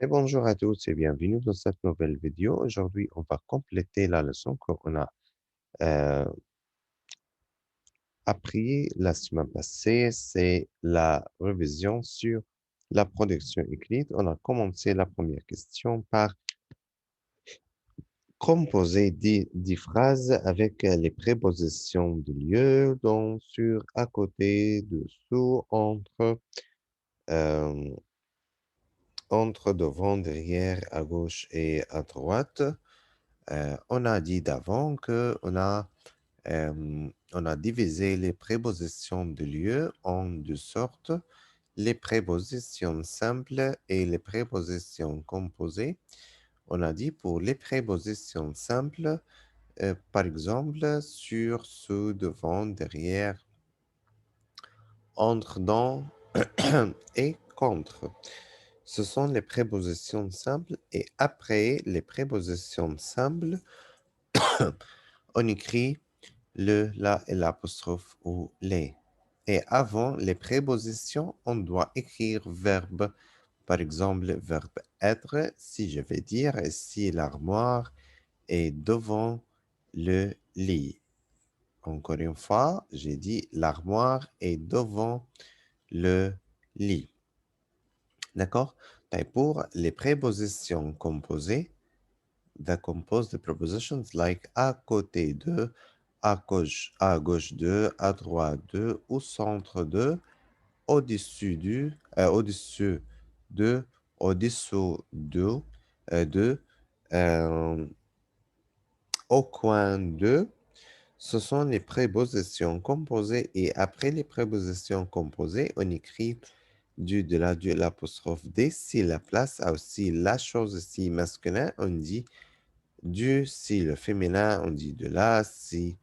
Et bonjour à tous et bienvenue dans cette nouvelle vidéo. Aujourd'hui, on va compléter la leçon qu'on a euh, appris la semaine passée. C'est la révision sur la production écrite. On a commencé la première question par composer 10 phrases avec les prépositions de lieu, donc sur, à côté, dessous, euh, entre, devant, derrière, à gauche et à droite. On a dit d'avant que on a divisé les prépositions de lieu en deux sortes, les prépositions simples et les prépositions composées. On a dit pour les prépositions simples, par exemple, sur, sous, devant, derrière, entre, dans et contre. Ce sont les prépositions simples et après les prépositions simples, on écrit le, la et l'apostrophe ou les. Et avant les prépositions, on doit écrire verbe. Par exemple, verbe être, si je vais dire, si l'armoire est devant le lit. Encore une fois, j'ai dit l'armoire est devant le lit. D'accord? Et pour les prépositions composées, that compose the prepositions like à côté de, à gauche de, à droite de, au centre de, au-dessus de, au-dessous de, euh, au coin de. Ce sont les prépositions composées et après les prépositions composées, on écrit du, de la, du, l'apostrophe D. Si la place a aussi la chose si masculin, on dit du, si le féminin, on dit de la, si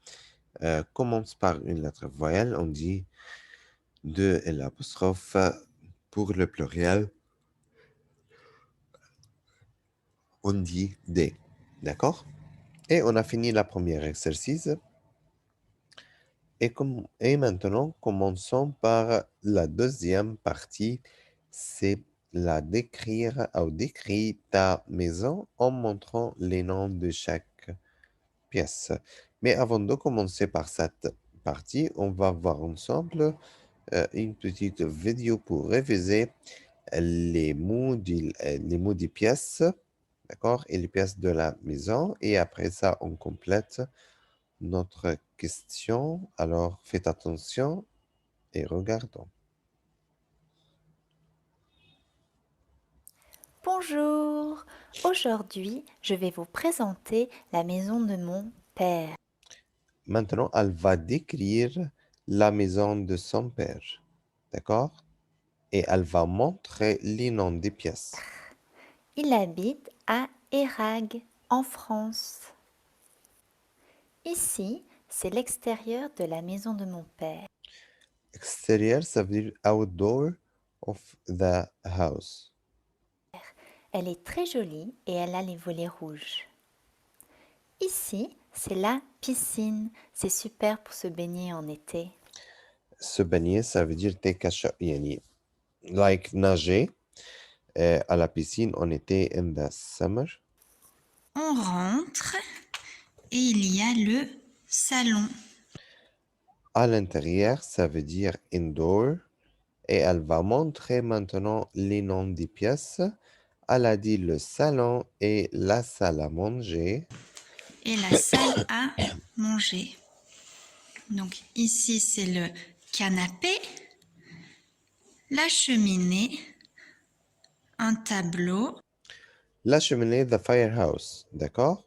commence par une lettre voyelle, on dit de et l'apostrophe. Pour le pluriel, on dit des. D'accord? Et on a fini la première exercice. Et maintenant, commençons par la deuxième partie. C'est la décrire ou décrire ta maison en montrant les noms de chaque pièce. Mais avant de commencer par cette partie, on va voir ensemble une petite vidéo pour réviser les mots des pièces, d'accord, et les pièces de la maison. Et après ça, on complète notre question. Alors, faites attention et regardons. Bonjour, aujourd'hui je vais vous présenter la maison de mon père. Maintenant, elle va décrire la maison de son père, d'accord? Et elle va montrer les noms des pièces. Il habite à Érag, en France. Ici, c'est l'extérieur de la maison de mon père. Extérieur, ça veut dire outdoor of the house. Elle est très jolie et elle a les volets rouges. Ici, c'est la piscine. C'est super pour se baigner en été. Se baigner, ça veut dire tekasha, yani, like nager à la piscine en été in the summer. On rentre et il y a le salon. À l'intérieur, ça veut dire indoor. Et elle va montrer maintenant les noms des pièces. Elle a dit le salon et la salle à manger. Et la salle à manger. Donc ici, c'est le canapé, la cheminée, un tableau, La cheminée, the firehouse, d'accord?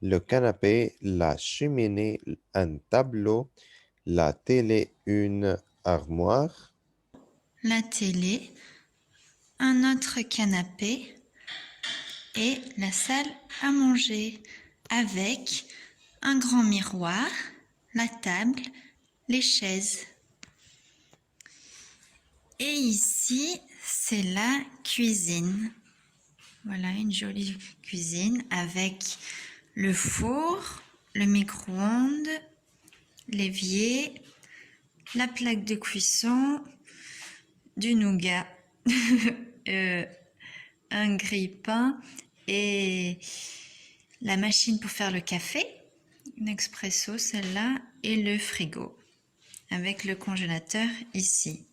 Le canapé, la cheminée, un tableau, la télé, une armoire, la télé, un autre canapé et la salle à manger avec un grand miroir, la table, les chaises. Et ici, c'est la cuisine. Voilà une jolie cuisine avec le four, le micro-ondes, l'évier, la plaque de cuisson, du nougat, un grille-pain et la machine pour faire le café, une expresso celle-là, et le frigo avec le congélateur ici.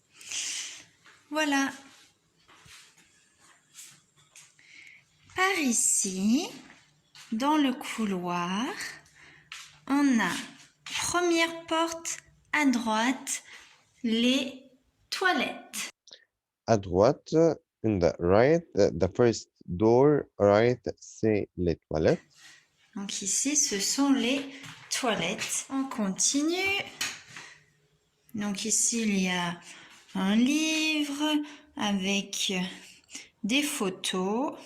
Voilà. Par ici, dans le couloir, on a première porte à droite, les toilettes. À droite, in the right, the first door right, c'est les toilettes. Donc ici, ce sont les toilettes. On continue. Donc ici, il y a un livre avec des photos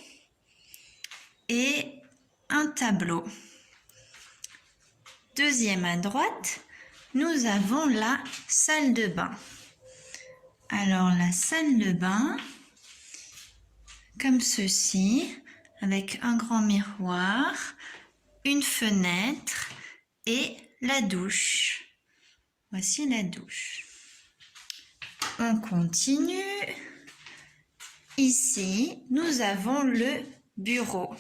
et un tableau. Deuxième à droite, nous avons la salle de bain. Alors la salle de bain, comme ceci, avec un grand miroir, une fenêtre et la douche. Voici la douche. On continue. Ici, nous avons le bureau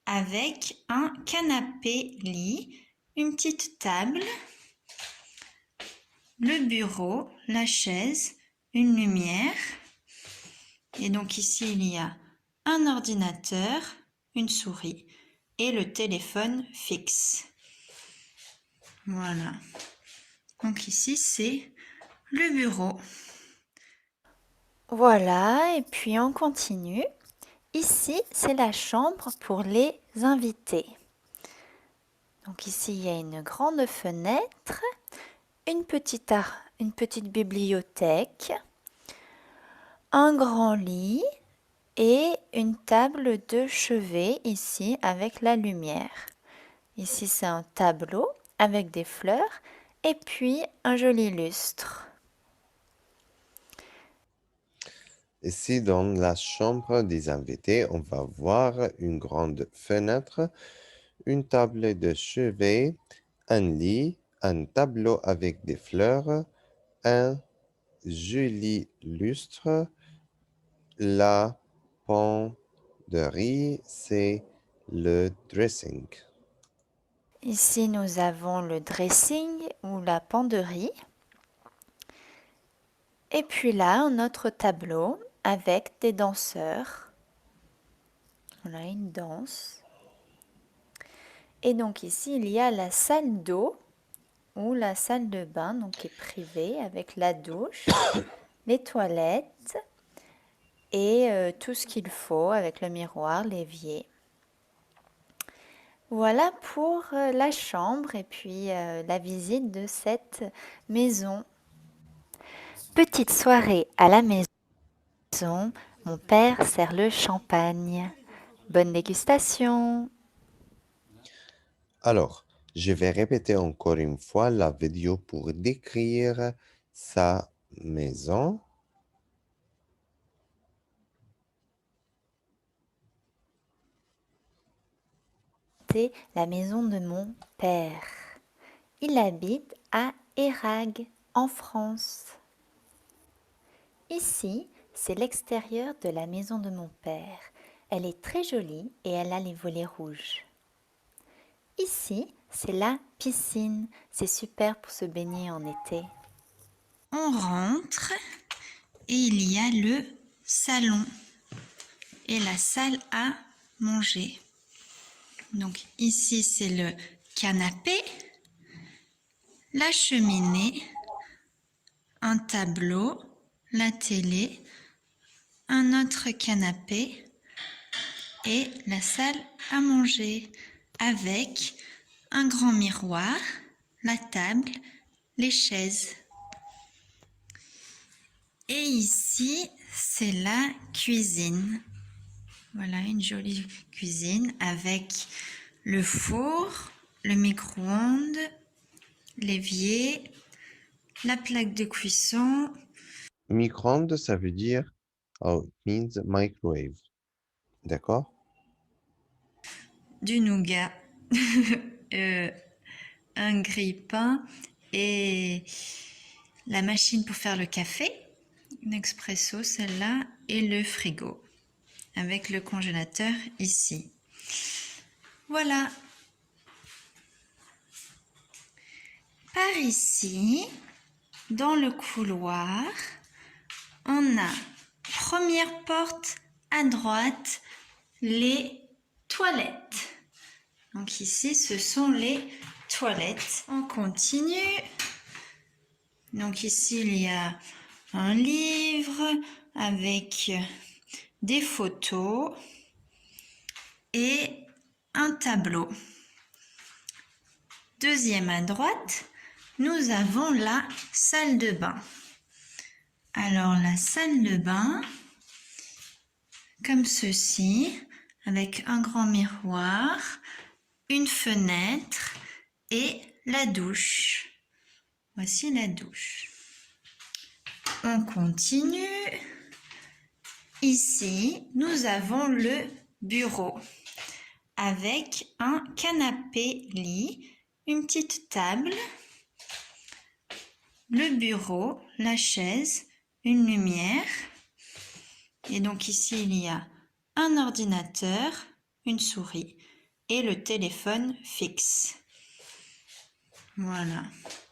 avec un canapé-lit, une petite table, le bureau, la chaise, une lumière. Et donc ici, il y a un ordinateur, une souris et le téléphone fixe. Voilà. Donc ici, c'est le bureau. Voilà, et puis on continue. Ici, c'est la chambre pour les invités. Donc ici, il y a une grande fenêtre, une petite bibliothèque, un grand lit et une table de chevet ici avec la lumière. Ici, c'est un tableau avec des fleurs et puis un joli lustre. Ici, dans la chambre des invités, on va voir une grande fenêtre, une table de chevet, un lit, un tableau avec des fleurs, un joli lustre. La penderie, c'est le dressing. Ici, nous avons le dressing ou la penderie. Et puis là, un autre tableau avec des danseurs. Voilà, une danse. Et donc ici, il y a la salle d'eau ou la salle de bain, donc qui est privée avec la douche, les toilettes et tout ce qu'il faut avec le miroir, l'évier. Voilà pour la chambre et puis la visite de cette maison. Petite soirée à la maison, mon père sert le champagne. Bonne dégustation! Alors, je vais répéter encore une fois la vidéo pour décrire sa maison. C'est la maison de mon père. Il habite à Érag, en France. Ici, c'est l'extérieur de la maison de mon père. Elle est très jolie et elle a les volets rouges. Ici, c'est la piscine. C'est super pour se baigner en été. On rentre et il y a le salon et la salle à manger. Donc ici, c'est le canapé, la cheminée, un tableau, la télé, un autre canapé et la salle à manger avec un grand miroir, la table, les chaises. Et ici, c'est la cuisine. Voilà, une jolie cuisine avec le four, le micro-ondes, l'évier, la plaque de cuisson. Micro-ondes, ça veut dire, oh, it means microwave. D'accord? Du nougat, un grille-pain et la machine pour faire le café, une expresso celle-là, et le frigo avec le congélateur ici. Voilà. Par ici, dans le couloir, on a première porte à droite, les toilettes. Donc ici, ce sont les toilettes. On continue. Donc ici, il y a un livre avec des photos et un tableau. Deuxième à droite, nous avons la salle de bain. Alors la salle de bain, comme ceci, avec un grand miroir, une fenêtre et la douche. Voici la douche. On continue. Ici, nous avons le bureau avec un canapé-lit, une petite table, le bureau, la chaise, une lumière. Et donc ici, il y a un ordinateur, une souris et le téléphone fixe. Voilà.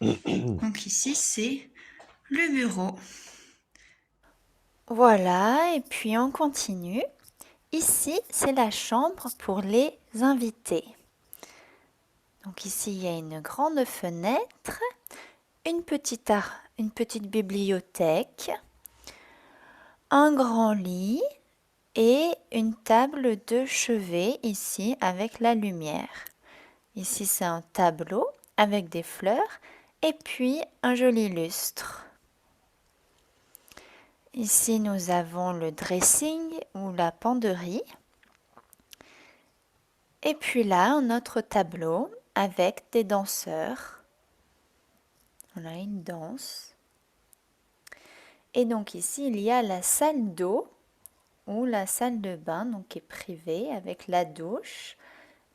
Donc ici, c'est le bureau. Voilà, et puis on continue. Ici, c'est la chambre pour les invités. Donc ici, il y a une grande fenêtre, une petite bibliothèque, un grand lit et une table de chevet ici avec la lumière. Ici, c'est un tableau avec des fleurs et puis un joli lustre. Ici, nous avons le dressing ou la penderie. Et puis là, un autre tableau avec des danseurs. Voilà, une danse. Et donc ici, il y a la salle d'eau ou la salle de bain, donc qui est privée, avec la douche,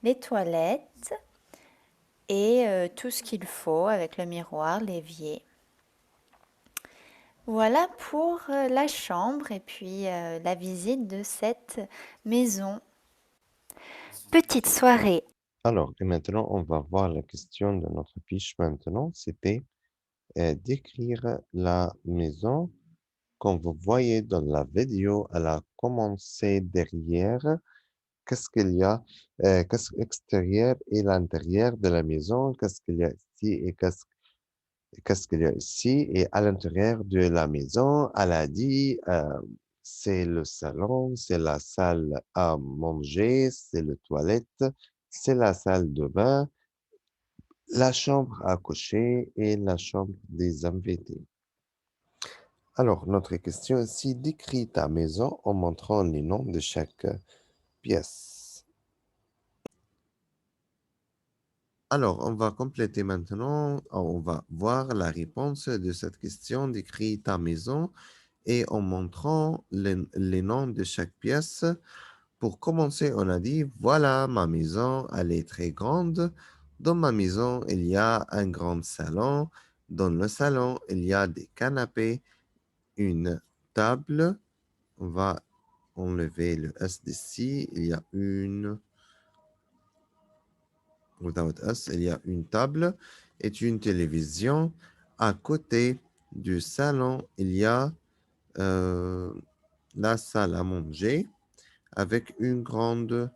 les toilettes et tout ce qu'il faut avec le miroir, l'évier. Voilà pour la chambre et puis la visite de cette maison. Petite soirée. Alors, et maintenant, on va voir la question de notre fiche maintenant. C'était décrire la maison. Comme vous voyez dans la vidéo, elle a commencé derrière. Qu'est-ce qu'il y a? Qu'est-ce l'extérieur et l'intérieur de la maison? Qu'est-ce qu'il y a ici et qu'est-ce qu'il y a ici? Et à l'intérieur de la maison, elle a dit, c'est le salon, c'est la salle à manger, c'est le toilette, c'est la salle de bain, la chambre à coucher et la chambre des invités. Alors, notre question ici, décris ta maison en montrant les noms de chaque pièce. Alors, on va compléter maintenant, on va voir la réponse de cette question, décris ta maison et en montrant les noms de chaque pièce. Pour commencer, on a dit, voilà, ma maison, elle est très grande. Dans ma maison, il y a un grand salon. Dans le salon, il y a des canapés, une table. On va enlever le S d'ici. Il y a without S, il y a une table et une télévision. À côté du salon, il y a la salle à manger avec une grande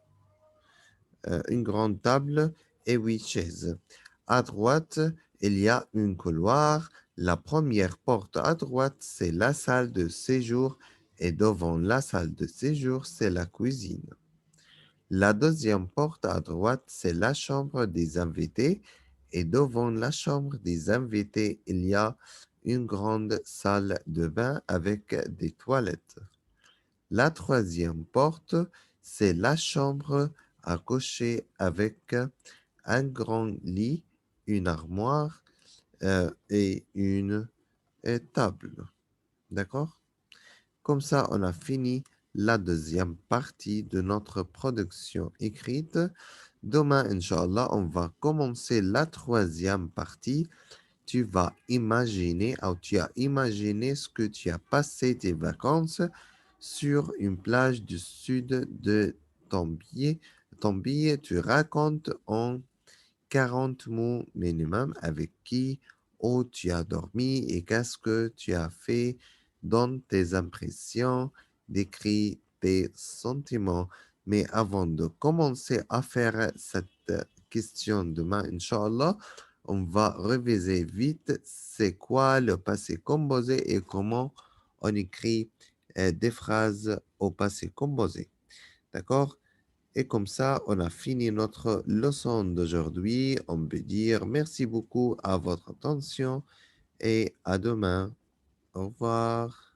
table et 8 chaises. À droite, il y a un couloir. La première porte à droite, c'est la salle de séjour et devant la salle de séjour, c'est la cuisine. La deuxième porte à droite, c'est la chambre des invités et devant la chambre des invités, il y a une grande salle de bain avec des toilettes. La troisième porte, c'est la chambre à coucher avec un grand lit, une armoire et une table. D'accord? Comme ça, on a fini la deuxième partie de notre production écrite. Demain, Inch'Allah, on va commencer la troisième partie. Tu vas imaginer, ou tu as imaginé ce que tu as passé tes vacances, sur une plage du sud de Tambie, tu racontes en 40 mots minimum avec qui, où tu as dormi et qu'est-ce que tu as fait dans tes impressions, décris tes sentiments. Mais avant de commencer à faire cette question demain, Inch'Allah, on va réviser vite c'est quoi le passé composé et comment on écrit des phrases au passé composé. D'accord? Et comme ça, on a fini notre leçon d'aujourd'hui. On peut dire merci beaucoup à votre attention et à demain. Au revoir.